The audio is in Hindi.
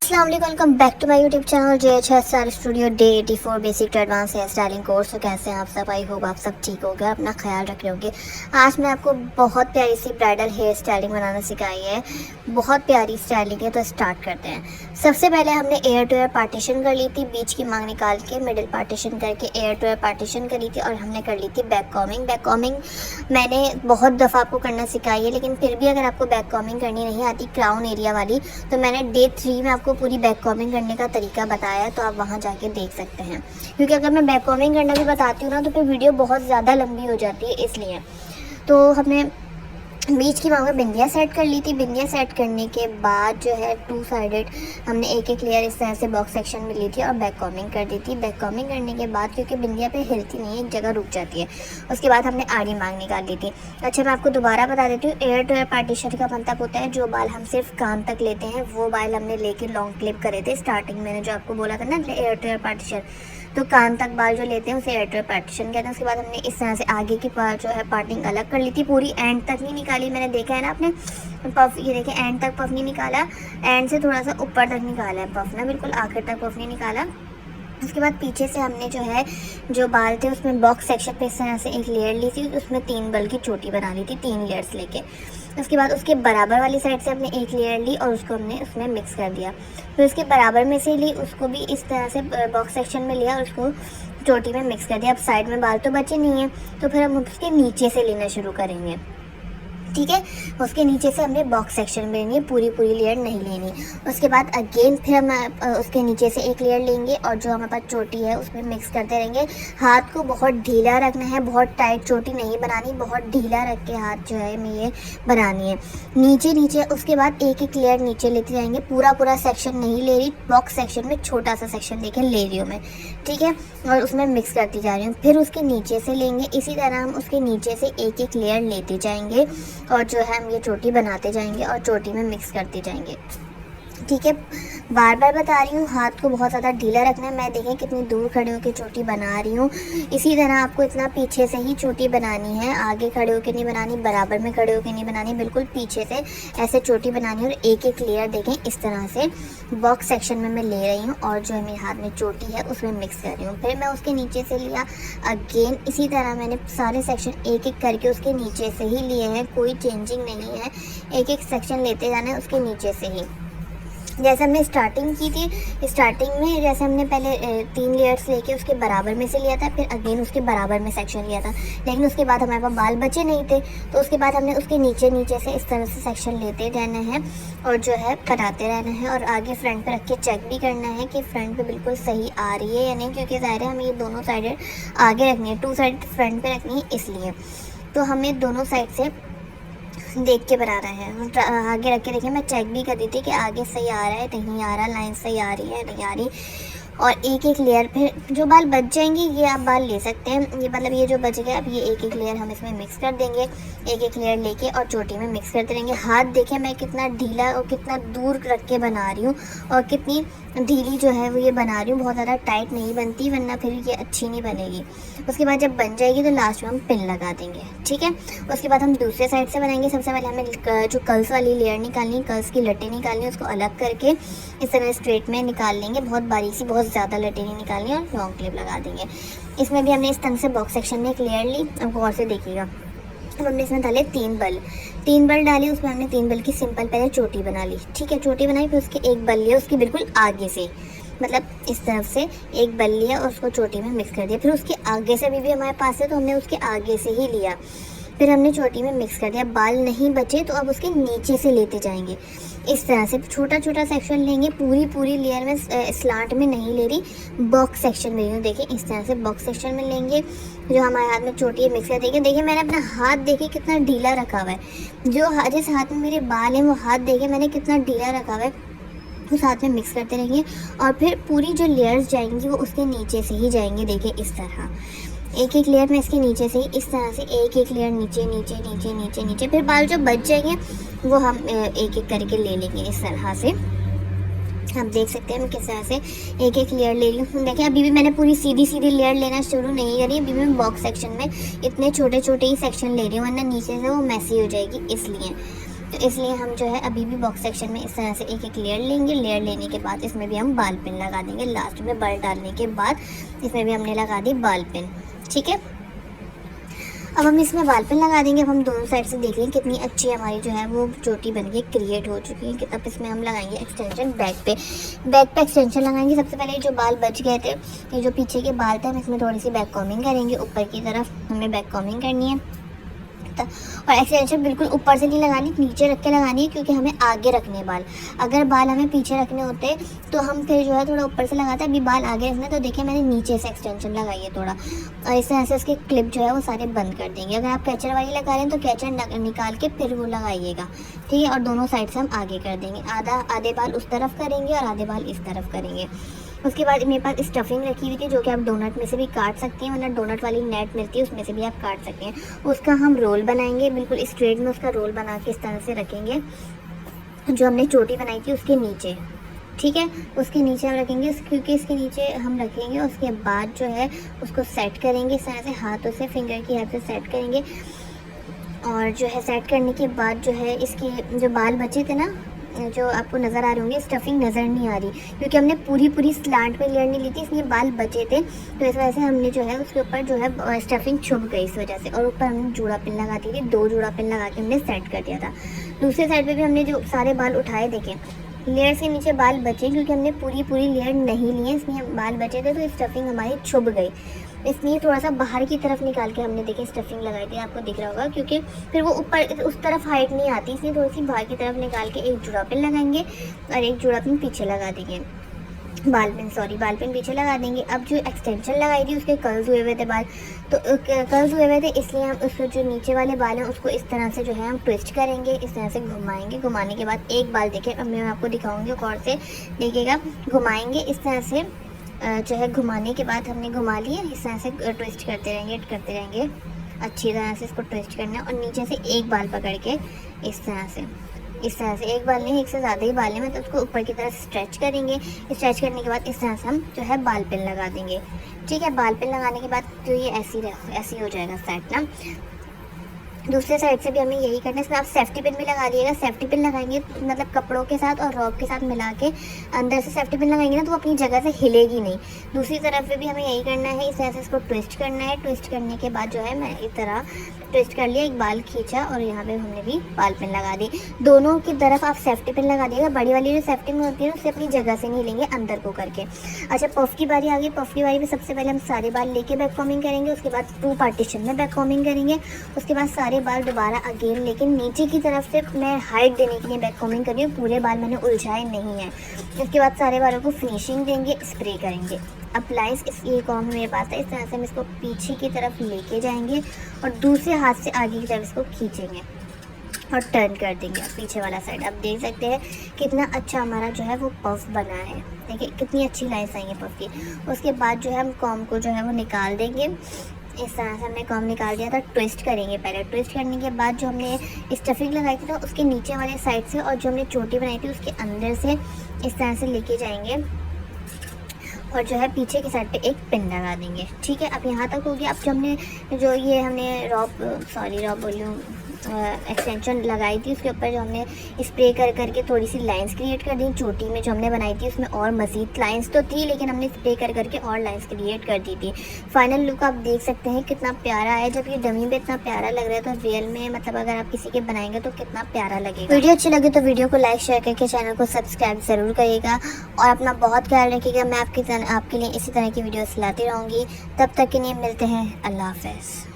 अस्सलाम वालेकुम, welcome back to my YouTube channel JHSR studio day 84 basic to advance hair styling course. तो कैसे हैं आप सब? आई होप आप सब ठीक हो गए, अपना ख्याल रख रहे होंगे। आज मैं आपको बहुत प्यारी सी ब्राइडल हेयर स्टाइलिंग बनाना सिखाई है। बहुत प्यारी स्टाइलिंग है, तो स्टार्ट करते हैं। सबसे पहले हमने एयर टू एयर पार्टीशन कर ली थी, बीच की मांग निकाल के मिडिल पार्टीशन करके एयर टू एयर पार्टीशन करी थी। और हमने कर ली थी बैक कॉमिंग। बैक कॉमिंग मैंने बहुत दफ़ा आपको करना सिखाई है, लेकिन फिर भी अगर आपको बैक कॉमिंग करनी नहीं आती क्राउन एरिया वाली, तो मैंने डे 3 में आपको पूरी बैक कॉमिंग करने का तरीका बताया है, तो आप वहाँ जाके देख सकते हैं। क्योंकि अगर मैं बैक कॉमिंग करना भी बताती हूँ ना, तो फिर वीडियो बहुत ज़्यादा लंबी हो जाती है, इसलिए। तो हमने बीच की वहाँ पे बिंदिया सेट कर ली थी। बिंदिया सेट करने के बाद जो है 2 साइडेड हमने एक एक लेयर इस तरह से बॉक्स सेक्शन में ली थी और बैक कॉमिंग कर दी थी। बैक कॉमिंग करने के बाद, क्योंकि बिंदिया पे हिलती नहीं है, एक जगह रुक जाती है, उसके बाद हमने आड़ी मांग निकाल दी थी। अच्छा, मैं आपको दोबारा बता देती हूँ, एयर टू एयर पार्टीशन का मतलब होता है जो बाल हम सिर्फ कान तक लेते हैं, वो बाल हमने लेके लॉन्ग क्लिप करे थे। स्टार्टिंग मैंने जो आपको बोला था ना एयर टू एयर पार्टीशन, तो कान तक बाल जो लेते हैं उसे एयर टू एयर पार्टीशन कहते हैं। उसके बाद हमने इस तरह से आगे की जो है पार्टिंग अलग कर ली थी। पूरी एंड तक नहीं निकाली, मैंने देखा है ना आपने पफ, ये देखें एंड तक पफ नहीं निकाला, एंड से थोड़ा सा ऊपर तक निकाला है पफ ना, बिल्कुल आखिर तक पफ नहीं निकाला। उसके बाद पीछे से हमने जो है जो बाल थे उसमें बॉक्स सेक्शन पे इस तरह से एक लेयर ली थी, उसमें 3 बल की चोटी बना ली थी, 3 लेयर्स लेके। उसके बाद उसके बराबर वाली साइड से हमने एक लेयर ली और उसको हमने उसमें मिक्स कर दिया। फिर उसके बराबर में से ली, उसको भी इस तरह से बॉक्स सेक्शन में लिया और उसको चोटी में मिक्स कर दिया। अब साइड में बाल तो बचे नहीं हैं, तो फिर हम उसके नीचे से लेना शुरू करेंगे, ठीक है। उसके नीचे से हमने बॉक्स सेक्शन में लेनी है, पूरी लेयर नहीं लेनी। उसके बाद अगेन फिर हम उसके नीचे से एक लेयर लेंगे और जो हमारे पास चोटी है उसमें मिक्स करते रहेंगे। हाथ को बहुत ढीला रखना है, बहुत टाइट चोटी नहीं बनानी, बहुत ढीला रख के हाथ जो है हमें ये बनानी है। नीचे उसके बाद एक एक लेयर नीचे लेते जाएंगे। पूरा सेक्शन नहीं ले रही, बॉक्स सेक्शन में छोटा सा सेक्शन लेके ले रही हूँ मैं, ठीक है, और उसमें मिक्स करती जा रही हूँ। फिर उसके नीचे से लेंगे, इसी तरह हम उसके नीचे से एक एक लेयर लेते जाएंगे और जो है हम ये चोटी बनाते जाएंगे और चोटी में मिक्स करते जाएंगे, ठीक है। बार बार बता रही हूँ, हाथ को बहुत ज़्यादा ढीला रखना है। मैं देखें कितनी दूर खड़े होकर चोटी बना रही हूँ। इसी तरह आपको इतना पीछे से ही चोटी बनानी है, आगे खड़े होकर नहीं बनानी, बराबर में खड़े होकर नहीं बनानी, बिल्कुल पीछे से ऐसे चोटी बनानी है। और एक एक लेयर देखें इस तरह से बॉक्स सेक्शन में मैं ले रही हूँ और जो है मेरे हाथ में चोटी है उसमें मिक्स कर रही हूँ। फिर मैं उसके नीचे से लिया, अगेन इसी तरह मैंने सारे सेक्शन एक एक करके उसके नीचे से ही लिए हैं, कोई चेंजिंग नहीं है। एक एक सेक्शन लेते जाना है उसके नीचे से ही, जैसे हमने स्टार्टिंग की थी। स्टार्टिंग में जैसे हमने पहले 3 लेयर्स लेके उसके बराबर में से लिया था, फिर अगेन उसके बराबर में सेक्शन लिया था, लेकिन उसके बाद हमारे पास बाल बचे नहीं थे, तो उसके बाद हमने उसके नीचे से इस तरह से सेक्शन लेते रहना है और जो है बनाते रहना है। और आगे फ्रंट पे रख के चेक भी करना है कि फ्रंट पे बिल्कुल सही आ रही है या नहीं, क्योंकि ज़ाहिर है हमें ये दोनों साइड आगे रखनी है, 2 साइड फ्रंट पे रखनी है, इसलिए तो हमें दोनों साइड से देख के बना रहे हैं। आगे रख के देखिए, मैं चेक भी कर दी थी कि आगे सही आ रहा है नहीं आ रहा, लाइन सही आ रही है नहीं आ रही। और एक एक लेयर फिर जो बाल बच जाएंगे ये आप बाल ले सकते हैं, ये मतलब ये जो बच गया, अब ये एक एक लेयर हम इसमें मिक्स कर देंगे। एक एक लेयर लेके और चोटी में मिक्स करते रहेंगे। हाथ देखें मैं कितना ढीला और कितना दूर रख के बना रही हूँ और कितनी ढीली जो है वो ये बना रही हूँ, बहुत ज़्यादा टाइट नहीं बनती वरना फिर ये अच्छी नहीं बनेगी। उसके बाद जब बन जाएगी तो लास्ट में हम पिन लगा देंगे, ठीक है। उसके बाद हम दूसरे साइड से बनाएंगे। सबसे पहले हमें जो कर्ल्स वाली लेयर निकालनी, कर्ल्स की लटें निकालनी, उसको अलग करके इस तरह स्ट्रेट में निकाल लेंगे। बहुत बारीक सी, बहुत ज़्यादा लटें नहीं निकालनी और लॉन्ग क्लिप लगा देंगे। इसमें भी हमने इस तरह से बॉक्स सेक्शन में एक लेयर ली, अब गौर से देखिएगा। अब हमने इसमें डाले 3 बल डाली, उसमें हमने 3 बल की सिंपल पहले चोटी बना ली, ठीक है। चोटी बनाई, फिर उसके एक बल लिया उसकी बिल्कुल आगे से, मतलब इस तरफ से एक बल लिया और उसको चोटी में मिक्स कर दिया। फिर उसके आगे से भी हमारे पास है तो हमने उसके आगे से ही लिया, फिर हमने चोटी में मिक्स कर दिया। बाल नहीं बचे तो अब उसके नीचे से लेते जाएंगे, इस तरह से छोटा सेक्शन लेंगे। पूरी लेयर में स्लांट में नहीं ले रही, बॉक्स सेक्शन में रही। देखिए इस तरह से बॉक्स सेक्शन में लेंगे, जो हमारे हाथ में चोटी है मिक्स कर देंगे। देखिए मैंने अपना हाथ देखिए कितना ढीला रखा हुआ है, जो जिस हाथ में मेरे बाल हैं वो हाथ देखिए मैंने कितना ढीला रखा हुआ है, उस हाथ में मिक्स करते रहेंगे। और फिर पूरी जो लेयर्स जाएंगी वो उसके नीचे से ही जाएंगे। देखिए इस तरह एक एक लेयर में इसके नीचे से ही इस तरह से एक एक लेयर नीचे। फिर बाल जो बच जाएंगे वो हम एक एक करके ले लेंगे इस तरह से। आप देख सकते हैं मैं किस तरह से एक एक लेयर ले रही हूँ। देखिए अभी भी मैंने पूरी सीधी लेयर लेना शुरू नहीं करी, अभी मैं बॉक्स सेक्शन में इतने छोटे ही सेक्शन ले रही हूँ, वरना नीचे से वो मैसी हो जाएगी, इसलिए। तो इसलिए हम जो है अभी भी बॉक्स सेक्शन में इस तरह से एक एक लेयर लेंगे। लेयर लेने के बाद इसमें भी हम बाल पिन लगा देंगे। लास्ट में बल डालने के बाद इसमें भी हमने लगा दी बाल पिन। ठीक है, अब हम इसमें बाल पिन लगा देंगे। अब हम दोनों साइड से देख लेंगे कितनी अच्छी हमारी जो है वो चोटी बन के क्रिएट हो चुकी है। अब इसमें हम लगाएंगे एक्सटेंशन बैक पे। बैक पे एक्सटेंशन लगाएंगे। सबसे पहले जो बाल बच गए थे, ये जो पीछे के बाल थे, हम इसमें थोड़ी सी बैक कॉमिंग करेंगे। ऊपर की तरफ हमें बैक कॉमिंग करनी है और एक्सटेंशन बिल्कुल ऊपर से नहीं लगानी, नीचे रख के लगानी है, क्योंकि हमें आगे रखने बाल। अगर बाल हमें पीछे रखने होते तो हम फिर जो है थोड़ा ऊपर से लगाते। अभी बाल आगे रखने, तो देखिए मैंने नीचे से एक्सटेंशन लगाई है थोड़ा, और इस तरह से उसके क्लिप जो है वो सारे बंद कर देंगे। अगर आप कैचर वाली लगा रहे हैं तो कैचर निकाल के फिर वो लगाइएगा। ठीक है, और दोनों साइड से हम आगे कर देंगे। आधे बाल उस तरफ करेंगे और आधे बाल इस तरफ करेंगे। उसके बाद मेरे पास स्टफिंग रखी हुई थी, जो कि आप डोनट में से भी काट सकती हैं, वरना डोनट वाली नेट मिलती है उसमें से भी आप काट सकते हैं। उसका हम रोल बनाएंगे, बिल्कुल स्ट्रेट में उसका रोल बना के इस तरह से रखेंगे, जो हमने चोटी बनाई थी उसके नीचे। ठीक है, उसके नीचे हम रखेंगे, क्योंकि इसके नीचे हम रखेंगे। उसके बाद जो है उसको सेट करेंगे इस तरह से, हाथों से फिंगर की हेल्प से सेट करेंगे। और जो है सेट करने के बाद जो है इसके जो बाल बचे थे ना, जो आपको नज़र आ रहे होंगे, स्टफिंग नज़र नहीं आ रही, क्योंकि हमने पूरी स्लांट में लेयर नहीं ली थी, इसलिए बाल बचे थे। तो इस वजह से हमने जो है उसके ऊपर जो है स्टफिंग छुप गई इस वजह से। और ऊपर हमने जोड़ा पिन लगा दी थी, 2 जोड़ा पिन लगा के हमने सेट कर दिया था। दूसरे साइड पे भी हमने जो सारे बाल उठाए, देखें लेयर से नीचे बाल बचे, क्योंकि हमने पूरी लेयर नहीं ली है, इसलिए बाल बचे थे, तो स्टफिंग हमारी छुप गई। इसलिए थोड़ा सा बाहर की तरफ निकाल के हमने देखिए स्टफिंग लगाई थी, आपको दिख रहा होगा, क्योंकि फिर वो ऊपर उस तरफ हाइट नहीं आती, इसलिए थोड़ी सी बाहर की तरफ निकाल के एक जोड़ा पिन लगाएंगे और एक जोड़ा पिन पीछे लगा देंगे। बाल पिन पीछे लगा देंगे। अब जो एक्सटेंशन लगाई थी उसके कर्ल्स हुए हुए थे बाल, तो कर्ल्स हुए हुए थे, इसलिए हम उसको जो नीचे वाले बाल हैं उसको इस तरह से जो है हम ट्विस्ट करेंगे, इस तरह से घुमाएंगे। घुमाने के बाद एक बाल देखिए, अब मैं आपको दिखाऊंगी और से देखिएगा, घुमाएंगे इस तरह से। जो है घुमाने के बाद हमने घुमा लिया, इस तरह से ट्विस्ट करते रहेंगे अच्छी तरह से इसको ट्विस्ट करना है। और नीचे से एक बाल पकड़ के इस तरह से एक बाल नहीं, एक से ज़्यादा ही बाल है, मतलब उसको ऊपर की तरफ स्ट्रेच करेंगे। स्ट्रेच करने के बाद इस तरह से हम जो है बाल पिन लगा देंगे। ठीक है, बाल पिन लगाने के बाद तो ये ऐसी हो जाएगा सेट ना। दूसरे साइड से भी हमें यही करना है। इसमें आप सेफ्टी पिन भी लगा दिएगा। सेफ्टी पिन लगाएंगे मतलब कपड़ों के साथ और रॉब के साथ मिला के अंदर से सेफ्टी पिन लगाएंगे ना, तो वो अपनी जगह से हिलेगी नहीं। दूसरी तरफ पे भी हमें यही करना है, इस तरह से इसको ट्विस्ट करना है। ट्विस्ट करने के बाद जो है मैं इस तरह ट्विस्ट कर लिया, एक बाल खींचा और यहाँ पे हमने भी बाल पिन लगा दी। दोनों की तरफ आप सेफ्टी पिन लगा दिएगा। बड़ी वाली जो सेफ्टी पिन होती है उससे अपनी जगह से नहीं लेंगे, अंदर को करके। अच्छा, पफ की बारी आ गई। पफ की बारी में सबसे पहले हम सारे बाल लेके बैक कॉमिंग करेंगे, उसके बाद 2 पार्टीशन में बैक कॉमिंग करेंगे, उसके बाद सारे बाल दोबारा अगेन, लेकिन नीचे की तरफ से मैं हाइट देने के लिए बैक कॉमिंग कर रही हूँ, पूरे बाल मैंने उलझाए नहीं है। इसके बाद सारे बालों को फिनिशिंग देंगे, स्प्रे करेंगे। अब लाइस ये कॉम मेरे पास है, इस तरह से हम इसको पीछे की तरफ लेके जाएंगे और दूसरे हाथ से आगे की तरफ इसको खींचेंगे और टर्न कर देंगे पीछे वाला साइड। आप देख सकते हैं कितना अच्छा हमारा जो है वो पफ बना है। देखिए कितनी अच्छी लाइस आई है पफ की। उसके बाद जो है हम कॉम को जो है वो निकाल देंगे। इस तरह से हमने कॉम निकाल दिया था। ट्विस्ट करेंगे पहले। ट्विस्ट करने के बाद जो हमने स्टफिंग लगाई थी ना उसके नीचे वाले साइड से, और जो हमने चोटी बनाई थी उसके अंदर से इस तरह से लेके जाएंगे और जो है पीछे की साइड पे एक पिन लगा देंगे। ठीक है, अब यहाँ तक हो गया। अब जो हमने रॉब बोलूँ एक्सटेंशन लगाई थी उसके ऊपर जो हमने स्प्रे करके थोड़ी सी लाइंस क्रिएट कर दी। चोटी में जो हमने बनाई थी उसमें और मज़ीद लाइंस तो थी, लेकिन हमने स्प्रे करके और लाइंस क्रिएट कर दी थी। फाइनल लुक आप देख सकते हैं कितना प्यारा है। जब ये डमी पे इतना प्यारा लग रहा है तो रियल में मतलब अगर आप किसी के बनाएंगे तो कितना प्यारा लगेगा। वीडियो अच्छी लगे तो वीडियो को लाइक शेयर करके चैनल को सब्सक्राइब ज़रूर करिएगा और अपना बहुत ख्याल रखिएगा। मैं आपके लिए इसी तरह की वीडियोस लाती रहूँगी। तब तक के लिए मिलते हैं। अल्लाह हाफ़िज़।